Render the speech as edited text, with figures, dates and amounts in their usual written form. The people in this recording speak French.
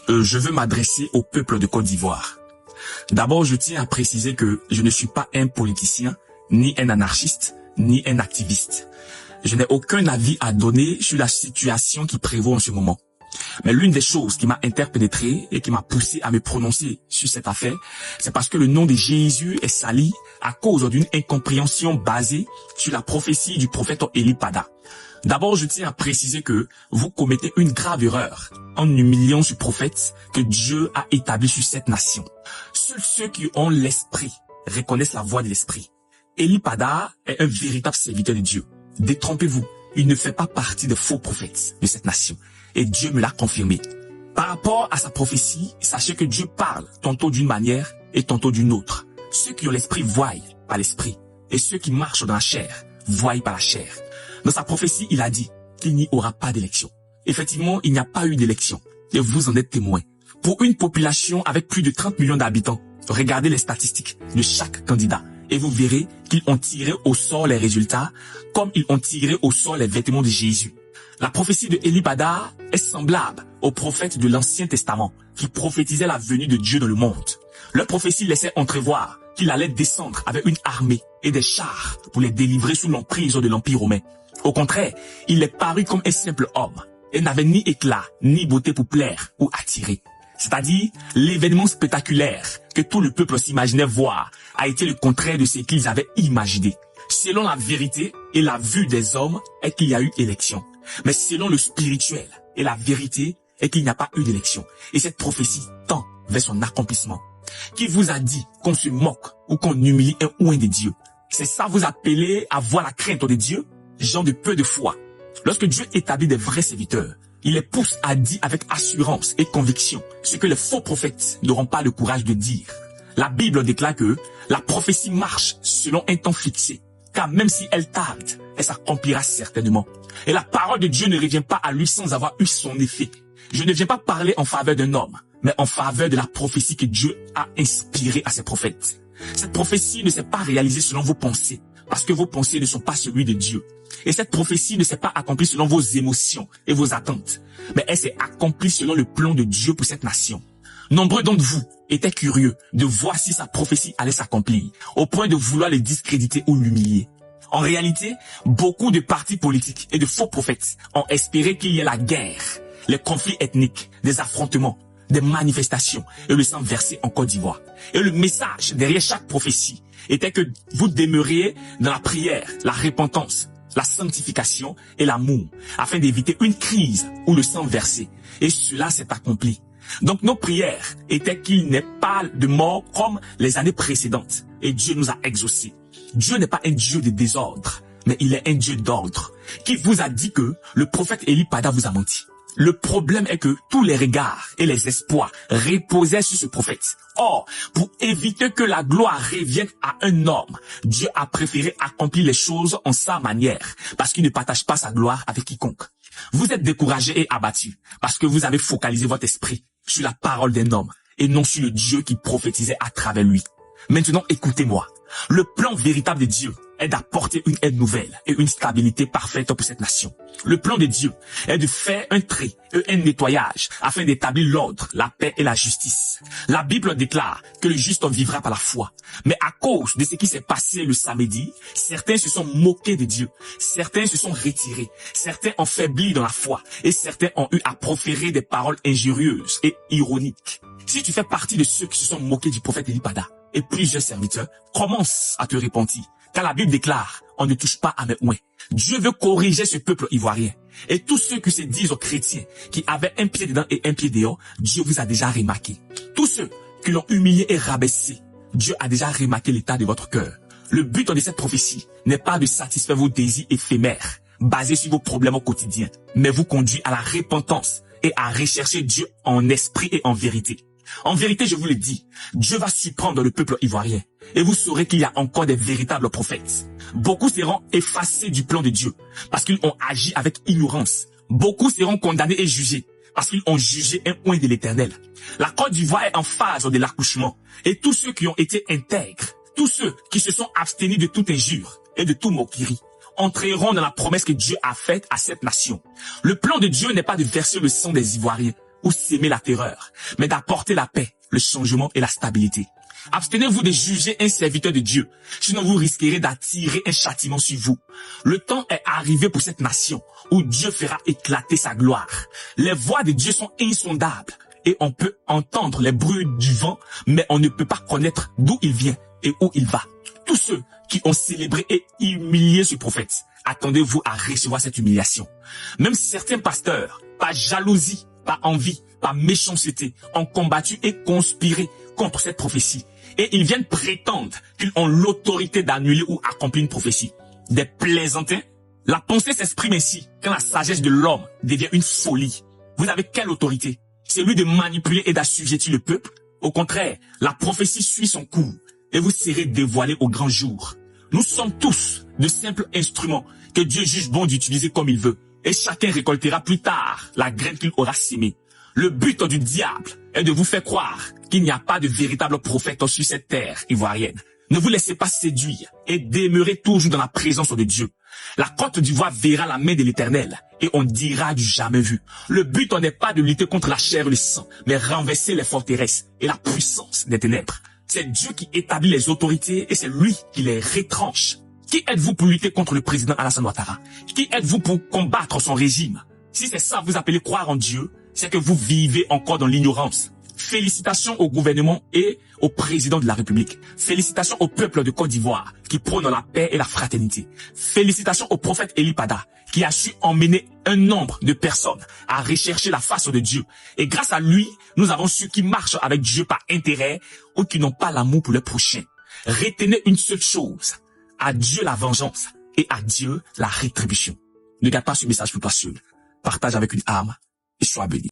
je veux m'adresser au peuple de Côte d'Ivoire. D'abord, je tiens à préciser que je ne suis pas un politicien, ni un anarchiste, ni un activiste. Je n'ai aucun avis à donner sur la situation qui prévaut en ce moment. Mais l'une des choses qui m'a interpénétré et qui m'a poussé à me prononcer sur cette affaire, c'est parce que le nom de Jésus est sali à cause d'une incompréhension basée sur la prophétie du prophète Eli Pada. D'abord, je tiens à préciser que vous commettez une grave erreur en humiliant ce prophète que Dieu a établi sur cette nation. Seuls ceux qui ont l'esprit reconnaissent la voix de l'esprit. Eli Pada est un véritable serviteur de Dieu. Détrompez-vous, il ne fait pas partie des faux prophètes de cette nation. Et Dieu me l'a confirmé. Par rapport à sa prophétie, sachez que Dieu parle tantôt d'une manière et tantôt d'une autre. Ceux qui ont l'esprit voient par l'esprit, et ceux qui marchent dans la chair voient par la chair. Dans sa prophétie, il a dit qu'il n'y aura pas d'élection. Effectivement, il n'y a pas eu d'élection, et vous en êtes témoins. Pour une population avec plus de 30 millions d'habitants, regardez les statistiques de chaque candidat, et vous verrez qu'ils ont tiré au sort les résultats, comme ils ont tiré au sort les vêtements de Jésus. La prophétie de Eli Pada est semblable aux prophètes de l'Ancien Testament qui prophétisaient la venue de Dieu dans le monde. Leur prophétie laissait entrevoir qu'il allait descendre avec une armée et des chars pour les délivrer sous l'emprise de l'Empire romain. Au contraire, il est paru comme un simple homme et n'avait ni éclat ni beauté pour plaire ou attirer. C'est-à-dire, l'événement spectaculaire que tout le peuple s'imaginait voir a été le contraire de ce qu'ils avaient imaginé. Selon la vérité et la vue des hommes est qu'il y a eu élection. Mais selon le spirituel et la vérité est qu'il n'y a pas eu d'élection. Et cette prophétie tend vers son accomplissement. Qui vous a dit qu'on se moque ou qu'on humilie un oint de Dieu? C'est ça vous appeler à voir la crainte de Dieu? Gens de peu de foi. Lorsque Dieu établit des vrais serviteurs, il les pousse à dire avec assurance et conviction ce que les faux prophètes n'auront pas le courage de dire. La Bible déclare que la prophétie marche selon un temps fixé, car même si elle tarde, elle s'accomplira certainement. Et la parole de Dieu ne revient pas à lui sans avoir eu son effet. Je ne viens pas parler en faveur d'un homme, mais en faveur de la prophétie que Dieu a inspirée à ses prophètes. Cette prophétie ne s'est pas réalisée selon vos pensées, parce que vos pensées ne sont pas celui de Dieu. Et cette prophétie ne s'est pas accomplie selon vos émotions et vos attentes, mais elle s'est accomplie selon le plan de Dieu pour cette nation. Nombreux d'entre vous étaient curieux de voir si sa prophétie allait s'accomplir, au point de vouloir les discréditer ou l'humilier. En réalité, beaucoup de partis politiques et de faux prophètes ont espéré qu'il y ait la guerre, les conflits ethniques, des affrontements, des manifestations et le sang versé en Côte d'Ivoire. Et le message derrière chaque prophétie était que vous demeuriez dans la prière, la repentance, la sanctification et l'amour, afin d'éviter une crise ou le sang versé. Et cela s'est accompli. Donc nos prières étaient qu'il n'ait pas de mort comme les années précédentes. Et Dieu nous a exaucés. Dieu n'est pas un Dieu de désordre, mais il est un Dieu d'ordre. Qui vous a dit que le prophète Eli Pada vous a menti? Le problème est que tous les regards et les espoirs reposaient sur ce prophète. Or, pour éviter que la gloire revienne à un homme, Dieu a préféré accomplir les choses en sa manière, parce qu'il ne partage pas sa gloire avec quiconque. Vous êtes découragés et abattus, parce que vous avez focalisé votre esprit sur la parole d'un homme, et non sur le Dieu qui prophétisait à travers lui. Maintenant, écoutez-moi. Le plan véritable de Dieu est d'apporter une aide nouvelle et une stabilité parfaite pour cette nation. Le plan de Dieu est de faire un tri et un nettoyage afin d'établir l'ordre, la paix et la justice. La Bible déclare que le juste en vivra par la foi. Mais à cause de ce qui s'est passé le samedi, certains se sont moqués de Dieu, certains se sont retirés, certains ont faibli dans la foi et certains ont eu à proférer des paroles injurieuses et ironiques. Si tu fais partie de ceux qui se sont moqués du prophète Eli Pada, et plusieurs serviteurs, commence à te repentir. Car la Bible déclare, on ne touche pas à mes oins. Dieu veut corriger ce peuple ivoirien. Et tous ceux qui se disent aux chrétiens, qui avaient un pied dedans et un pied dehors, Dieu vous a déjà remarqué. Tous ceux qui l'ont humilié et rabaissé, Dieu a déjà remarqué l'état de votre cœur. Le but de cette prophétie n'est pas de satisfaire vos désirs éphémères, basés sur vos problèmes au quotidien, mais vous conduit à la repentance et à rechercher Dieu en esprit et en vérité. En vérité, je vous le dis, Dieu va surprendre le peuple ivoirien et vous saurez qu'il y a encore des véritables prophètes. Beaucoup seront effacés du plan de Dieu parce qu'ils ont agi avec ignorance. Beaucoup seront condamnés et jugés parce qu'ils ont jugé un oint de l'Éternel. La Côte d'Ivoire est en phase de l'accouchement et tous ceux qui ont été intègres, tous ceux qui se sont abstenus de toute injure et de toute moquerie, entreront dans la promesse que Dieu a faite à cette nation. Le plan de Dieu n'est pas de verser le sang des Ivoiriens ou s'aimer la terreur, mais d'apporter la paix, le changement et la stabilité. Abstenez-vous de juger un serviteur de Dieu, sinon vous risquerez d'attirer un châtiment sur vous. Le temps est arrivé pour cette nation où Dieu fera éclater sa gloire. Les voix de Dieu sont insondables et on peut entendre les bruits du vent, mais on ne peut pas connaître d'où il vient et où il va. Tous ceux qui ont célébré et humilié ce prophète, attendez-vous à recevoir cette humiliation. Même certains pasteurs, par jalousie, par envie, par méchanceté, ont combattu et conspiré contre cette prophétie. Et ils viennent prétendre qu'ils ont l'autorité d'annuler ou accomplir une prophétie. Des plaisantins. La pensée s'exprime ainsi quand la sagesse de l'homme devient une folie. Vous avez quelle autorité? C'est lui de manipuler et d'assujettir le peuple? Au contraire, la prophétie suit son cours et vous serez dévoilés au grand jour. Nous sommes tous de simples instruments que Dieu juge bon d'utiliser comme il veut. Et chacun récoltera plus tard la graine qu'il aura sémée. Le but du diable est de vous faire croire qu'il n'y a pas de véritable prophète sur cette terre ivoirienne. Ne vous laissez pas séduire et demeurez toujours dans la présence de Dieu. La Côte d'Ivoire verra la main de l'Éternel et on dira du jamais vu. Le but n'est pas de lutter contre la chair et le sang, mais renverser les forteresses et la puissance des ténèbres. C'est Dieu qui établit les autorités et c'est lui qui les retranche. Qui êtes-vous pour lutter contre le président Alassane Ouattara? Qui êtes-vous pour combattre son régime? Si c'est ça vous appelez croire en Dieu, c'est que vous vivez encore dans l'ignorance. Félicitations au gouvernement et au président de la République. Félicitations au peuple de Côte d'Ivoire qui prône la paix et la fraternité. Félicitations au prophète Eli Pada qui a su emmener un nombre de personnes à rechercher la face de Dieu. Et grâce à lui, nous avons su qui marchent avec Dieu par intérêt ou qui n'ont pas l'amour pour le prochain. Retenez une seule chose. À Dieu la vengeance et à Dieu la rétribution. Ne garde pas ce message pour toi seul. Partage avec une âme et sois béni.